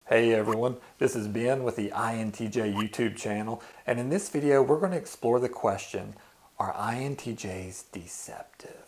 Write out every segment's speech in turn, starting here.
Hey everyone, this is Ben with the INTJ YouTube channel, and in this video we're going to explore the question, are INTJs deceptive?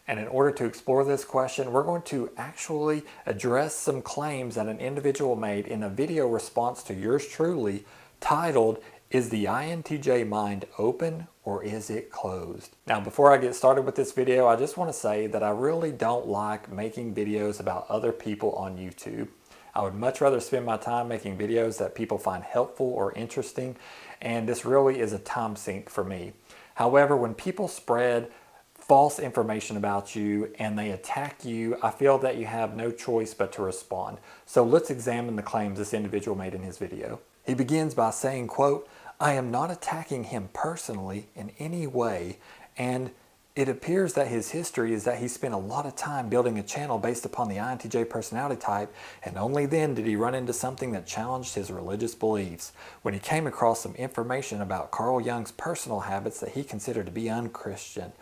And in order to explore this question, we're going to actually address some claims that an individual made in a video response to yours truly titled, "Is the INTJ mind open or is it closed?" Now, before I get started with this video, I just want to say that I really don't like making videos about other people on YouTube. I would much rather spend my time making videos that people find helpful or interesting, and this really is a time sink for me. However, when people spread false information about you and they attack you, I feel that you have no choice but to respond. So let's examine the claims this individual made in his video. He begins by saying, quote, "I am not attacking him personally in any way, and it appears that his history is that he spent a lot of time building a channel based upon the INTJ personality type, and only then did he run into something that challenged his religious beliefs, when he came across some information about Carl Jung's personal habits that he considered to be unchristian.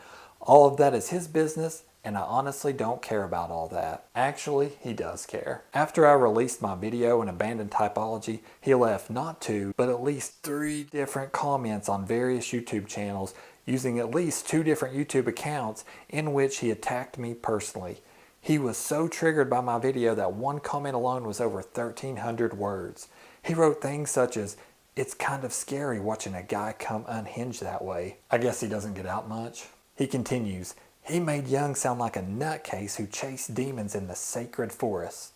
All of that is his business, and I honestly don't care about all that." Actually, he does care. After I released my video and abandoned typology, he left not two, but at least 3 different comments on various YouTube channels using at least 2 different YouTube accounts in which he attacked me personally. He was so triggered by my video that one comment alone was over 1,300 words. He wrote things such as, "It's kind of scary watching a guy come unhinged that way." I guess he doesn't get out much. He continues, "He made Jung sound like a nutcase who chased demons in the sacred forest."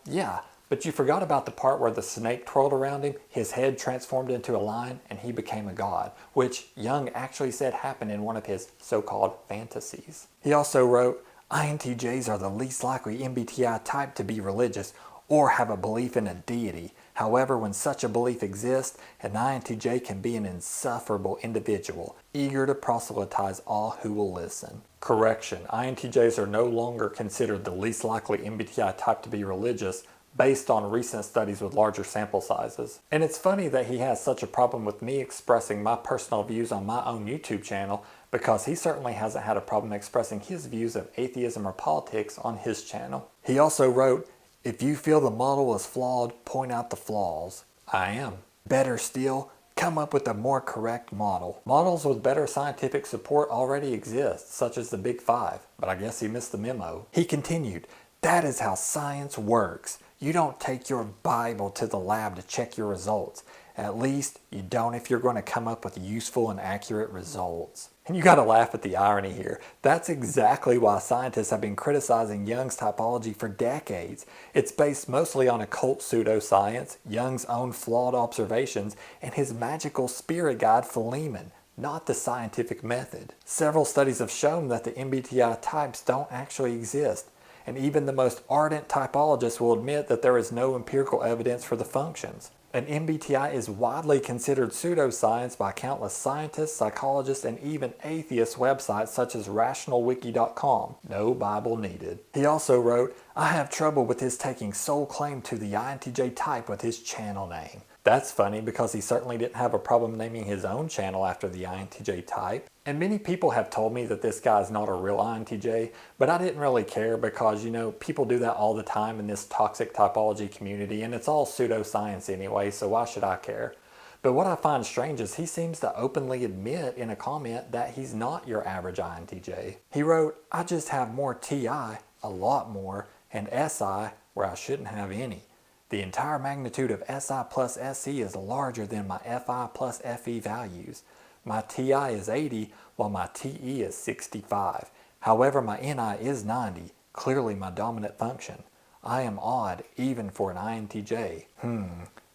Yeah, but you forgot about the part where the snake twirled around him, his head transformed into a lion, and he became a god, which Jung actually said happened in one of his so-called fantasies. He also wrote, "INTJs are the least likely MBTI type to be religious or have a belief in a deity. However, when such a belief exists, an INTJ can be an insufferable individual, eager to proselytize all who will listen." Correction, INTJs are no longer considered the least likely MBTI type to be religious based on recent studies with larger sample sizes. And it's funny that he has such a problem with me expressing my personal views on my own YouTube channel, because he certainly hasn't had a problem expressing his views of atheism or politics on his channel. He also wrote, "If you feel the model is flawed, point out the flaws." I am. Better still, come up with a more correct model. Models with better scientific support already exist, such as the Big Five, but I guess he missed the memo. He continued, "That is how science works. You don't take your Bible to the lab to check your results. At least you don't if you're going to come up with useful and accurate results." And you got to laugh at the irony here. That's exactly why scientists have been criticizing Jung's typology for decades. It's based mostly on occult pseudoscience, Jung's own flawed observations, and his magical spirit guide Philemon, not the scientific method. Several studies have shown that the MBTI types don't actually exist, and even the most ardent typologists will admit that there is no empirical evidence for the functions. An MBTI is widely considered pseudoscience by countless scientists, psychologists, and even atheist websites such as rationalwiki.com. No Bible needed. He also wrote, "I have trouble with his taking sole claim to the INTJ type with his channel name." That's funny because he certainly didn't have a problem naming his own channel after the INTJ type. And many people have told me that this guy is not a real INTJ, but I didn't really care because, people do that all the time in this toxic typology community, and it's all pseudoscience anyway, so why should I care? But what I find strange is he seems to openly admit in a comment that he's not your average INTJ. He wrote, "I just have more TI, a lot more, and SI where I shouldn't have any. The entire magnitude of SI plus SE is larger than my FI plus FE values. My TI is 80 while my TE is 65. However, my NI is 90, clearly my dominant function. I am odd even for an INTJ.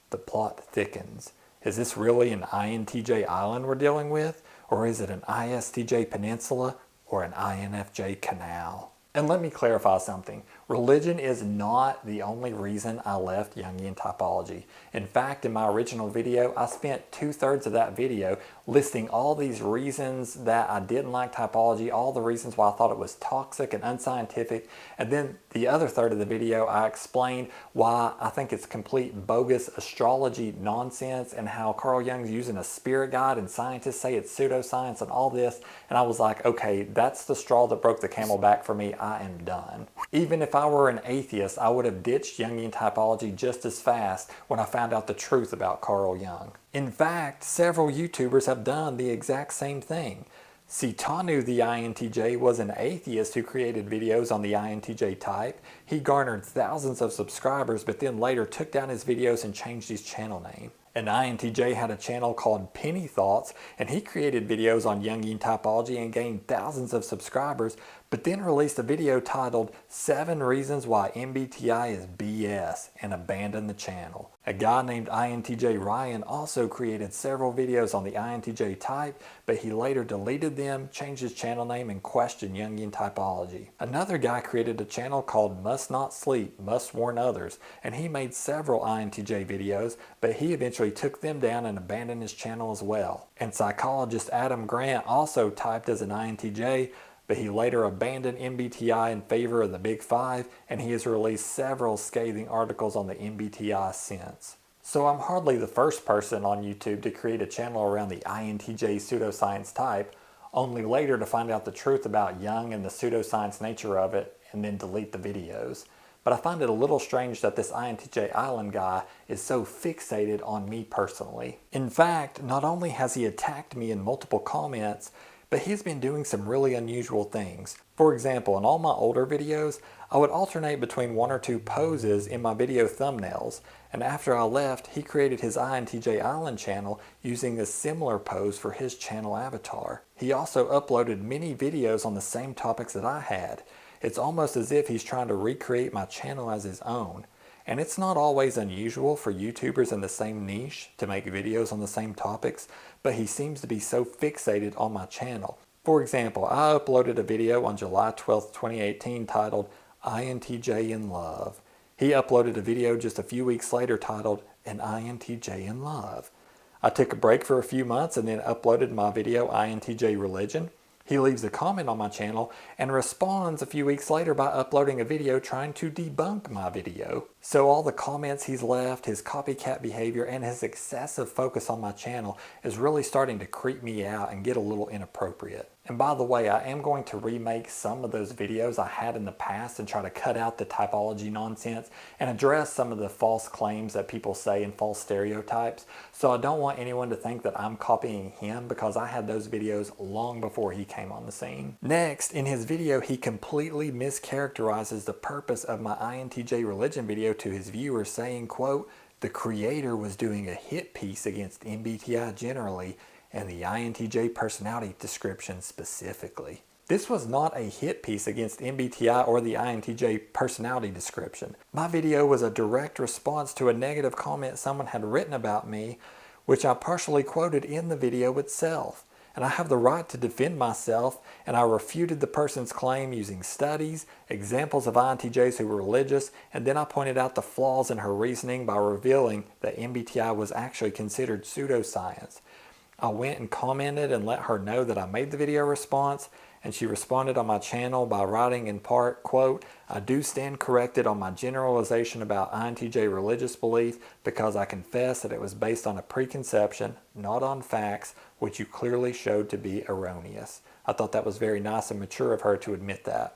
The plot thickens. Is this really an INTJ Island we're dealing with? Or is it an ISTJ Peninsula or an INFJ Canal?" And let me clarify something. Religion is not the only reason I left Jungian typology. In fact, in my original video, I spent 2/3 of that video listing all these reasons that I didn't like typology, all the reasons why I thought it was toxic and unscientific, and then the other third of the video, I explained why I think it's complete bogus astrology nonsense and how Carl Jung's using a spirit guide and scientists say it's pseudoscience and all this. And I was like, okay, that's the straw that broke the camel back for me. I am done. Even if I I were an atheist, I would have ditched Jungian typology just as fast when I found out the truth about Carl Jung. In fact, several YouTubers have done the exact same thing. Citanu the INTJ was an atheist who created videos on the INTJ type. He garnered thousands of subscribers, but then later took down his videos and changed his channel name. An INTJ had a channel called Penny Thoughts, and he created videos on Jungian typology and gained thousands of subscribers, but then released a video titled 7 Reasons Why MBTI is BS and abandoned the channel. A guy named INTJ Ryan also created several videos on the INTJ type, but he later deleted them, changed his channel name, and questioned Jungian typology. Another guy created a channel called Must Not Sleep, Must Warn Others, and he made several INTJ videos, but he eventually took them down and abandoned his channel as well. And psychologist Adam Grant also typed as an INTJ, but he later abandoned MBTI in favor of the Big Five, and he has released several scathing articles on the MBTI since. So I'm hardly the first person on YouTube to create a channel around the INTJ pseudoscience type, only later to find out the truth about Jung and the pseudoscience nature of it, and then delete the videos. But I find it a little strange that this INTJ Island guy is so fixated on me personally. In fact, not only has he attacked me in multiple comments, but he's been doing some really unusual things. For example, in all my older videos, I would alternate between 1 or 2 poses in my video thumbnails, and after I left, he created his INTJ Island channel using a similar pose for his channel avatar. He also uploaded many videos on the same topics that I had. It's almost as if he's trying to recreate my channel as his own. And it's not always unusual for YouTubers in the same niche to make videos on the same topics, but he seems to be so fixated on my channel. For example, I uploaded a video on July 12th, 2018 titled INTJ in Love. He uploaded a video just a few weeks later titled An INTJ in Love. I took a break for a few months and then uploaded my video INTJ Religion. He leaves a comment on my channel and responds a few weeks later by uploading a video trying to debunk my video. So all the comments he's left, his copycat behavior, and his excessive focus on my channel is really starting to creep me out and get a little inappropriate. And by the way, I am going to remake some of those videos I had in the past and try to cut out the typology nonsense and address some of the false claims that people say and false stereotypes. So I don't want anyone to think that I'm copying him, because I had those videos long before he came on the scene. Next, in his video, he completely mischaracterizes the purpose of my INTJ Religion video to his viewers, saying, quote, "The creator was doing a hit piece against MBTI generally and the INTJ personality description specifically." This was not a hit piece against MBTI or the INTJ personality description. My video was a direct response to a negative comment someone had written about me, which I partially quoted in the video itself. And I have the right to defend myself, and I refuted the person's claim using studies, examples of INTJs who were religious, and then I pointed out the flaws in her reasoning by revealing that MBTI was actually considered pseudoscience. I went and commented and let her know that I made the video response, and she responded on my channel by writing in part, quote, "I do stand corrected on my generalization about INTJ religious belief because I confess that it was based on a preconception, not on facts, which you clearly showed to be erroneous." I thought that was very nice and mature of her to admit that.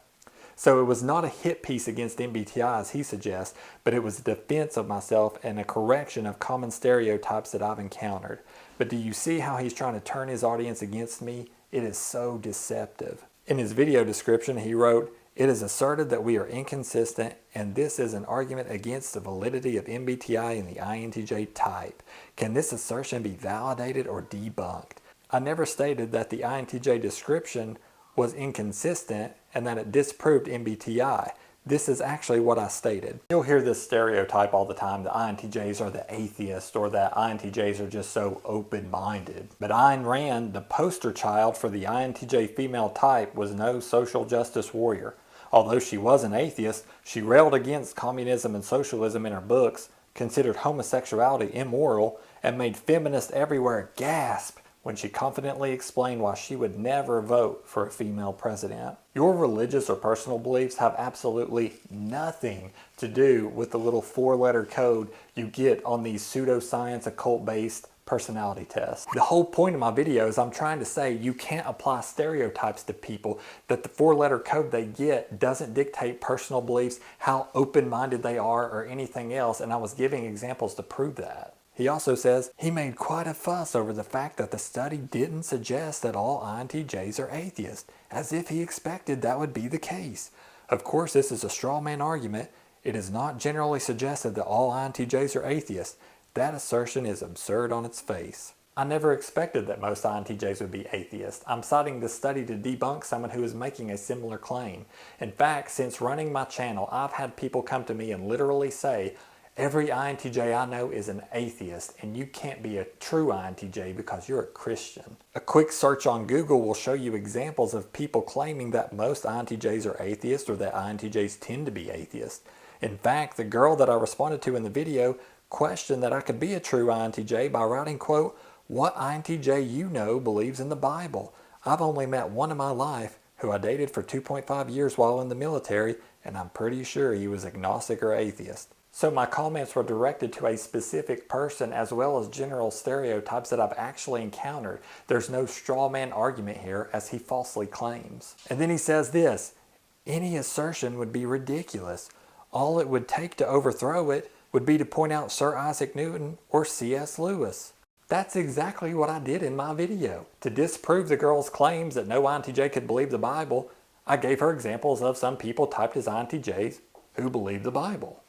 So it was not a hit piece against MBTI as he suggests, but it was a defense of myself and a correction of common stereotypes that I've encountered. But do you see how he's trying to turn his audience against me? It is so deceptive. In his video description, he wrote, "It is asserted that we are inconsistent, and this is an argument against the validity of MBTI in the INTJ type. Can this assertion be validated or debunked? I never stated that the INTJ description was inconsistent and that it disproved MBTI. This is actually what I stated." You'll hear this stereotype all the time, that INTJs are the atheist, or that INTJs are just so open-minded. But Ayn Rand, the poster child for the INTJ female type, was no social justice warrior. Although she was an atheist, she railed against communism and socialism in her books, considered homosexuality immoral, and made feminists everywhere gasp when she confidently explained why she would never vote for a female president. Your religious or personal beliefs have absolutely nothing to do with the little 4-letter code you get on these pseudoscience, occult-based personality test. The whole point of my video is I'm trying to say you can't apply stereotypes to people, that the 4-letter code they get doesn't dictate personal beliefs, how open-minded they are, or anything else, and I was giving examples to prove that. He also says he made quite a fuss over the fact that the study didn't suggest that all INTJs are atheists, as if he expected that would be the case. Of course, this is a straw man argument. It is not generally suggested that all INTJs are atheists. That assertion is absurd on its face. I never expected that most INTJs would be atheists. I'm citing this study to debunk someone who is making a similar claim. In fact, since running my channel, I've had people come to me and literally say, every INTJ I know is an atheist, and you can't be a true INTJ because you're a Christian. A quick search on Google will show you examples of people claiming that most INTJs are atheists or that INTJs tend to be atheists. In fact, the girl that I responded to in the video questioned that I could be a true INTJ by writing, quote, "What INTJ you know believes in the Bible? I've only met one in my life who I dated for 2.5 years while in the military, and I'm pretty sure he was agnostic or atheist." So my comments were directed to a specific person as well as general stereotypes that I've actually encountered. There's no straw man argument here, as he falsely claims. And then he says this, any assertion would be ridiculous. All it would take to overthrow it would be to point out Sir Isaac Newton or C.S. Lewis. That's exactly what I did in my video. To disprove the girl's claims that no INTJ could believe the Bible, I gave her examples of some people typed as INTJs who believe the Bible.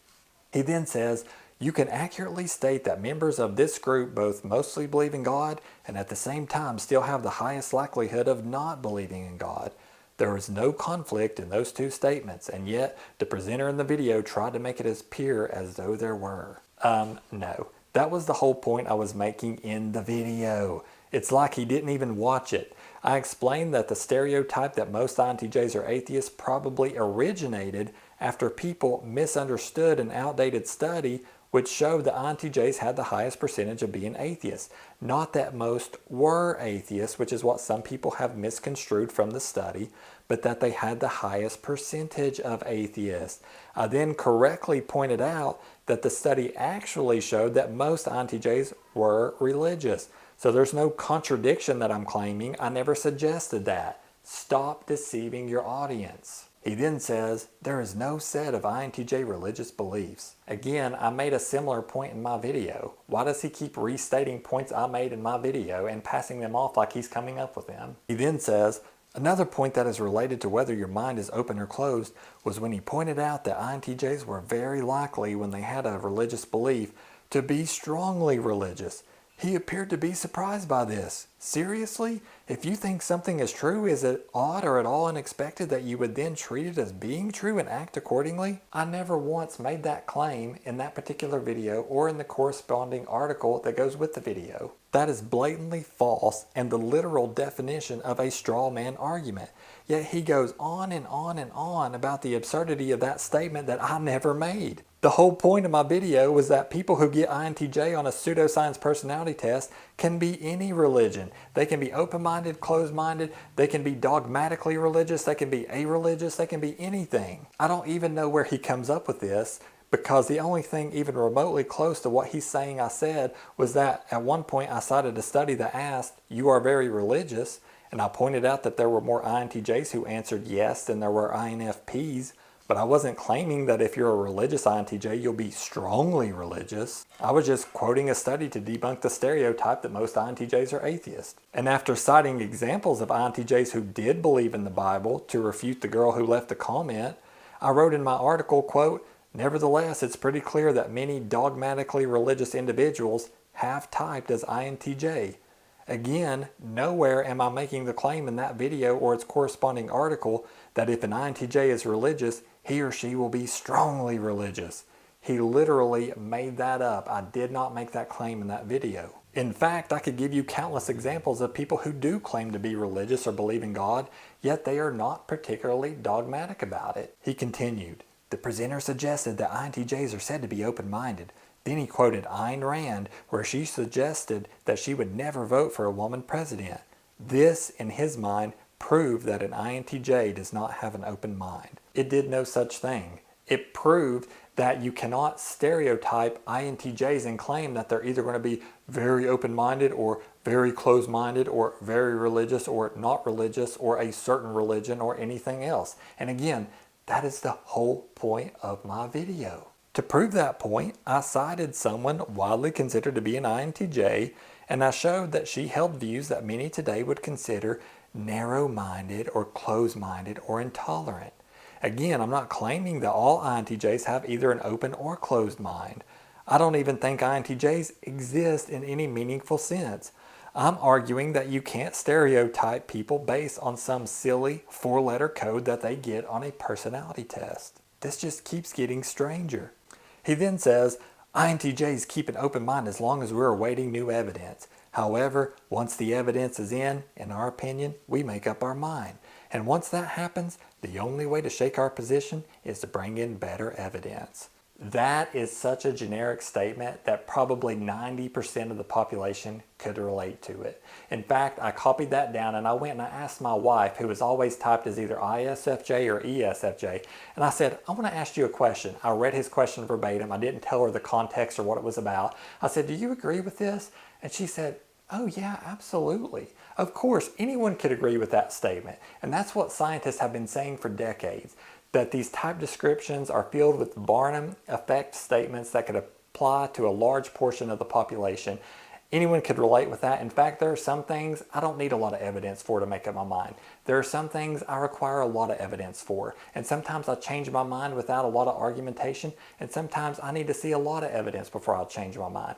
He then says, you can accurately state that members of this group both mostly believe in God and at the same time still have the highest likelihood of not believing in God. There is no conflict in those two statements, and yet the presenter in the video tried to make it appear as though there were. No. That was the whole point I was making in the video. It's like he didn't even watch it. I explained that the stereotype that most INTJs are atheists probably originated after people misunderstood an outdated study which showed that INTJs had the highest percentage of being atheists. Not that most were atheists, which is what some people have misconstrued from the study, but that they had the highest percentage of atheists. I then correctly pointed out that the study actually showed that most INTJs were religious. So there's no contradiction that I'm claiming. I never suggested that. Stop deceiving your audience. He then says, there is no set of INTJ religious beliefs. Again, I made a similar point in my video. Why does he keep restating points I made in my video and passing them off like he's coming up with them? He then says, another point that is related to whether your mind is open or closed was when he pointed out that INTJs were very likely, when they had a religious belief, to be strongly religious. He appeared to be surprised by this. Seriously? If you think something is true, is it odd or at all unexpected that you would then treat it as being true and act accordingly? I never once made that claim in that particular video or in the corresponding article that goes with the video. That is blatantly false and the literal definition of a straw man argument. Yet he goes on and on and on about the absurdity of that statement that I never made. The whole point of my video was that people who get INTJ on a pseudoscience personality test can be any religion. They can be open-minded, closed-minded, they can be dogmatically religious, they can be a-religious, they can be anything. I don't even know where he comes up with this, because the only thing even remotely close to what he's saying I said was that at one point I cited a study that asked, you are very religious, and I pointed out that there were more INTJs who answered yes than there were INFPs. But I wasn't claiming that if you're a religious INTJ, you'll be strongly religious. I was just quoting a study to debunk the stereotype that most INTJs are atheists. And after citing examples of INTJs who did believe in the Bible to refute the girl who left the comment, I wrote in my article, quote, nevertheless, it's pretty clear that many dogmatically religious individuals have typed as INTJ. Again, nowhere am I making the claim in that video or its corresponding article that if an INTJ is religious, he or she will be strongly religious. He literally made that up. I did not make that claim in that video. In fact, I could give you countless examples of people who do claim to be religious or believe in God, yet they are not particularly dogmatic about it. He continued, the presenter suggested that INTJs are said to be open-minded. Then he quoted Ayn Rand, where she suggested that she would never vote for a woman president. This, in his mind, proved that an INTJ does not have an open mind. It did no such thing. It proved that you cannot stereotype INTJs and claim that they're either going to be very open-minded or very closed-minded or very religious or not religious or a certain religion or anything else. And again, that is the whole point of my video. To prove that point, I cited someone widely considered to be an INTJ, and I showed that she held views that many today would consider narrow-minded or closed-minded or intolerant. Again, I'm not claiming that all INTJs have either an open or closed mind. I don't even think INTJs exist in any meaningful sense. I'm arguing that you can't stereotype people based on some silly four-letter code that they get on a personality test. This just keeps getting stranger. He then says, INTJs keep an open mind as long as we're awaiting new evidence. However, once the evidence is in our opinion, we make up our mind. And once that happens, the only way to shake our position is to bring in better evidence. That is such a generic statement that probably 90% of the population could relate to it. In fact, I copied that down and I went and I asked my wife, who was always typed as either ISFJ or ESFJ, and I said, I want to ask you a question. I read his question verbatim. I didn't tell her the context or what it was about. I said, do you agree with this? And she said, oh yeah, absolutely. Of course, anyone could agree with that statement. And that's what scientists have been saying for decades, that these type descriptions are filled with Barnum effect statements that could apply to a large portion of the population. Anyone could relate with that. In fact, there are some things I don't need a lot of evidence for to make up my mind. There are some things I require a lot of evidence for. And sometimes I change my mind without a lot of argumentation. And sometimes I need to see a lot of evidence before I'll change my mind.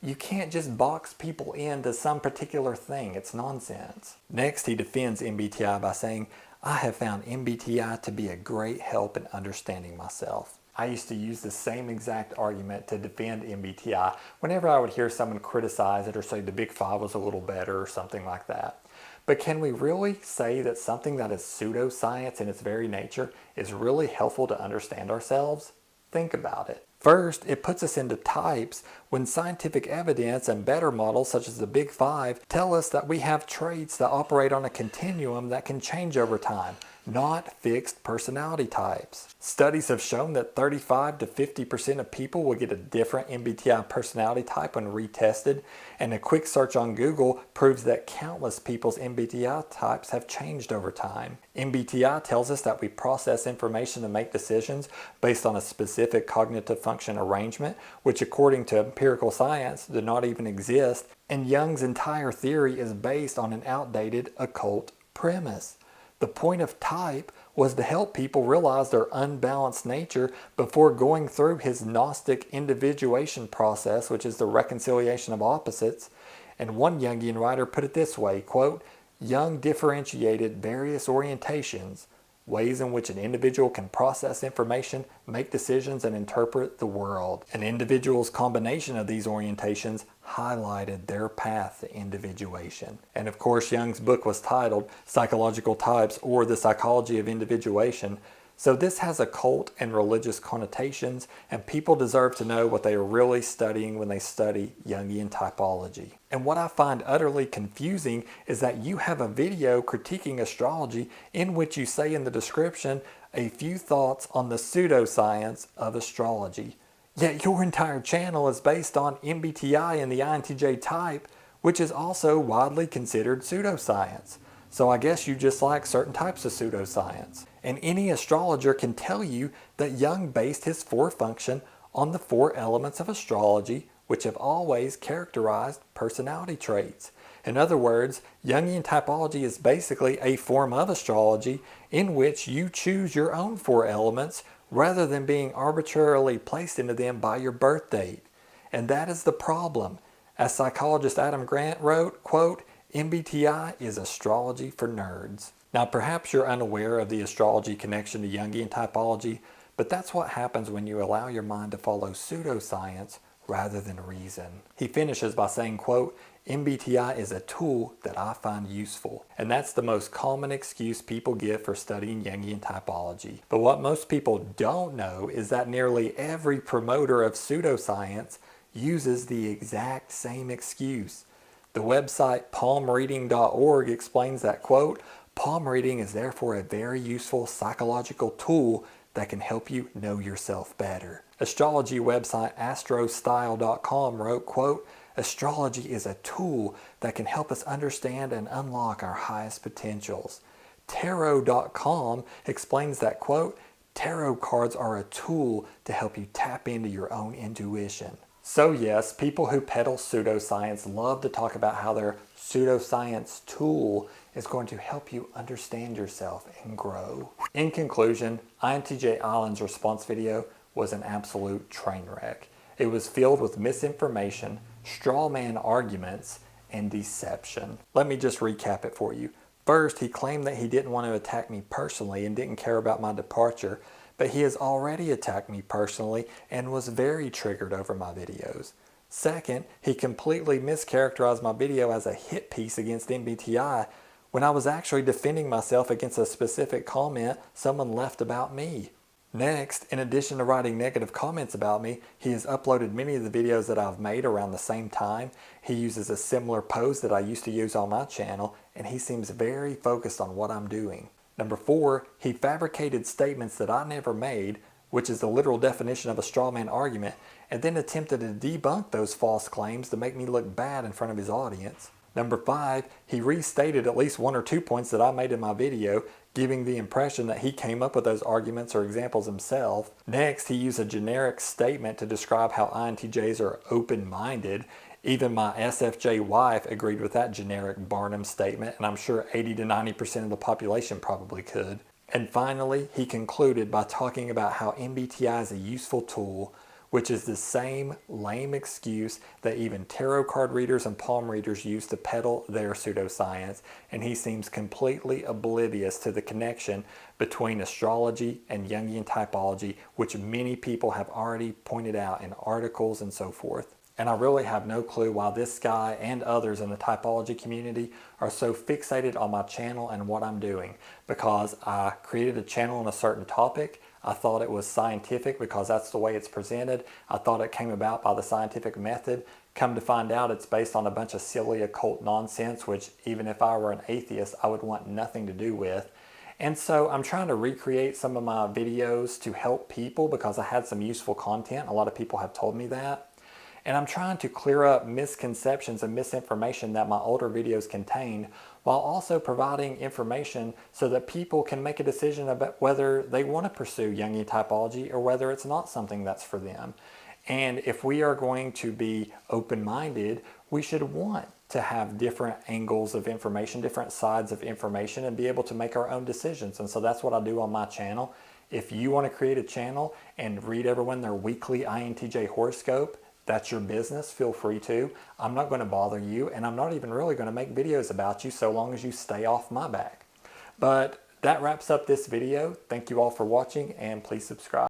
You can't just box people into some particular thing. It's nonsense. Next, he defends MBTI by saying, I have found MBTI to be a great help in understanding myself. I used to use the same exact argument to defend MBTI whenever I would hear someone criticize it or say the Big Five was a little better or something like that. But can we really say that something that is pseudoscience in its very nature is really helpful to understand ourselves? Think about it. First, it puts us into types when scientific evidence and better models such as the Big Five tell us that we have traits that operate on a continuum that can change over time, not fixed personality types. Studies have shown that 35 to 50% of people will get a different MBTI personality type when retested, and a quick search on Google proves that countless people's MBTI types have changed over time. MBTI tells us that we process information and make decisions based on a specific cognitive function arrangement, which according to empirical science do not even exist, and Jung's entire theory is based on an outdated occult premise. The point of type was to help people realize their unbalanced nature before going through his Gnostic individuation process, which is the reconciliation of opposites. And one Jungian writer put it this way, quote, Jung differentiated various orientations, ways in which an individual can process information, make decisions, and interpret the world. An individual's combination of these orientations highlighted their path to individuation. And of course, Jung's book was titled Psychological Types or The Psychology of Individuation. So this has occult and religious connotations, and people deserve to know what they are really studying when they study Jungian typology. And what I find utterly confusing is that you have a video critiquing astrology in which you say in the description a few thoughts on the pseudoscience of astrology. Yet your entire channel is based on MBTI and the INTJ type, which is also widely considered pseudoscience. So I guess you just like certain types of pseudoscience. And any astrologer can tell you that Jung based his four function on the four elements of astrology, which have always characterized personality traits. In other words, Jungian typology is basically a form of astrology in which you choose your own four elements rather than being arbitrarily placed into them by your birth date. And that is the problem. As psychologist Adam Grant wrote, quote, MBTI is astrology for nerds. Now perhaps you're unaware of the astrology connection to Jungian typology, but that's what happens when you allow your mind to follow pseudoscience rather than reason. He finishes by saying, quote, MBTI is a tool that I find useful. And that's the most common excuse people give for studying Jungian typology. But what most people don't know is that nearly every promoter of pseudoscience uses the exact same excuse. The website palmreading.org explains that, quote, palm reading is therefore a very useful psychological tool that can help you know yourself better. Astrology website astrostyle.com wrote, quote, "Astrology is a tool that can help us understand and unlock our highest potentials." Tarot.com explains that, quote, "Tarot cards are a tool to help you tap into your own intuition." So yes, people who peddle pseudoscience love to talk about how their pseudoscience tool is going to help you understand yourself and grow. In conclusion, INTJ Island's response video was an absolute train wreck. It was filled with misinformation, straw man arguments, and deception. Let me just recap it for you. First, he claimed that he didn't want to attack me personally and didn't care about my departure, but he has already attacked me personally and was very triggered over my videos. Second, he completely mischaracterized my video as a hit piece against MBTI when I was actually defending myself against a specific comment someone left about me. Next, in addition to writing negative comments about me, he has uploaded many of the videos that I've made around the same time. He uses a similar pose that I used to use on my channel, and he seems very focused on what I'm doing. Number 4, he fabricated statements that I never made, which is the literal definition of a straw man argument, and then attempted to debunk those false claims to make me look bad in front of his audience. Number 5, he restated at least 1 or 2 points that I made in my video, giving the impression that he came up with those arguments or examples himself. Next, he used a generic statement to describe how INTJs are open-minded. Even my SFJ wife agreed with that generic Barnum statement, and I'm sure 80 to 90% of the population probably could. And finally, he concluded by talking about how MBTI is a useful tool, which is the same lame excuse that even tarot card readers and palm readers use to peddle their pseudoscience, and he seems completely oblivious to the connection between astrology and Jungian typology, which many people have already pointed out in articles and so forth. And I really have no clue why this guy and others in the typology community are so fixated on my channel and what I'm doing, because I created a channel on a certain topic. I thought it was scientific because that's the way it's presented. I thought it came about by the scientific method. Come to find out, it's based on a bunch of silly occult nonsense, which even if I were an atheist, I would want nothing to do with. And so I'm trying to recreate some of my videos to help people because I had some useful content. A lot of people have told me that. And I'm trying to clear up misconceptions and misinformation that my older videos contained, while also providing information so that people can make a decision about whether they want to pursue Jungian typology or whether it's not something that's for them. And if we are going to be open-minded, we should want to have different angles of information, different sides of information, and be able to make our own decisions. And so that's what I do on my channel. If you want to create a channel and read everyone their weekly INTJ horoscope, that's your business, feel free to. I'm not going to bother you, and I'm not even really going to make videos about you so long as you stay off my back. But that wraps up this video. Thank you all for watching, and please subscribe.